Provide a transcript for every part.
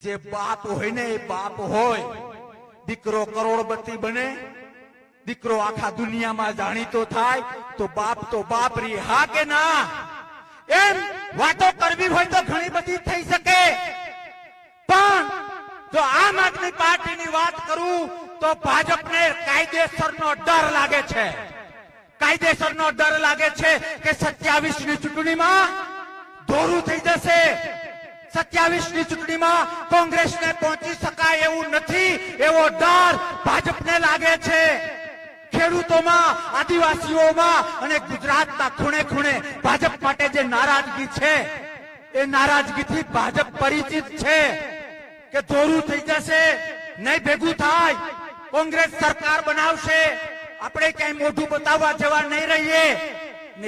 જે બાપ હોય ને એ બાપ હોય. દીકરો કરોડપતિ બને, દીકરો આખા દુનિયામાં જાણીતો થાય તો બાપ રી. હા કે ના? એમ વાતો કરવી હોય તો ઘણી બધી થઈ શકે, પણ જો આમ આદમી પાર્ટીની વાત કરું તો ભાજપને કાયદેસરનો ડર લાગે છે. કાયદેસરનો ડર લાગે છે કે 27 ની ચૂંટણીમાં દોરું થઈ જશે. 27 ની ચૂંટણીમાં કોંગ્રેસને પહોંચી શકાય એવું નથી, એવો ડર ભાજપને લાગે છે. ખેડૂતોમાં, આદિવાસીઓમાં અને ગુજરાતના ખૂણે ખૂણે ભાજપ માટે જે નારાજગી છે એ નારાજગીથી ભાજપ પરિચિત છે કે દોરું થઈ જશે, નહીં ભેગું થાય, કોંગ્રેસ સરકાર બનાવશે, આપણે ક્યાંય મોઢું બતાવવા જેવા નહીં રહીએ ને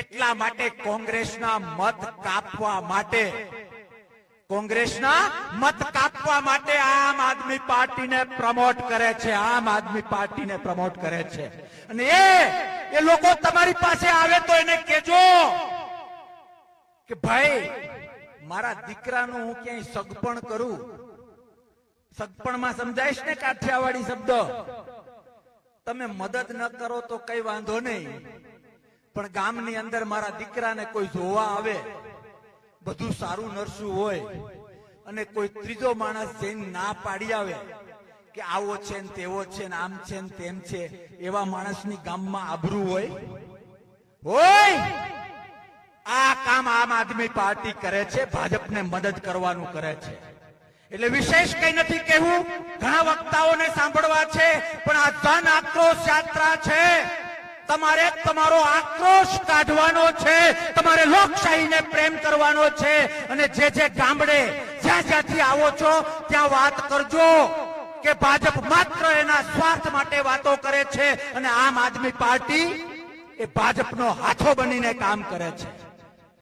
એટલા માટે કોંગ્રેસના મત કાપવા માટે આમ આદમી પાર્ટીને પ્રમોટ કરે છે. આમ આદમી પાર્ટીને પ્રમોટ કરે છે. અને એ લોકો તમારી પાસે આવે તો એને કહેજો કે ભાઈ મારા દીકરાનું હું ક્યાંય સગપણ કરું. સગપણમાં સમજાઈશ ને કાઠિયાવાડી શબ્દ. તમે મદદ ન કરો તો કઈ વાંધો નહીં, પણ ગામની અંદર મારા દીકરાને કોઈ જોવા આવે, બધું સારું નરસું હોય અને કોઈ ત્રીજો માણસ જઈને ના પાડી આવે કે આવો છે ને તેવો છે ને આમ છે ને તેમ છે, એવા માણસની ગામમાં આબરૂ હોય? આ કામ આમ આદમી પાર્ટી કરે છે, ભાજપને મદદ કરવાનું કરે છે. એટલે વિશેષ કઈ નથી કહેવું, ઘણા વક્તાઓને સાંભળવા છે, પણ આ જન આક્રોશ યાત્રા છે. તમારે તમારો આક્રોશ કાઢવાનો છે, તમારે લોકશાહીને પ્રેમ કરવાનો છે. અને જે ગામડે જ્યાંથી આવો છો ત્યાં વાત કરજો કે ભાજપ માત્ર એના સ્વાર્થ માટે વાતો કરે છે અને આમ આદમી પાર્ટી એ ભાજપનો હાથો બનીને કામ કરે છે.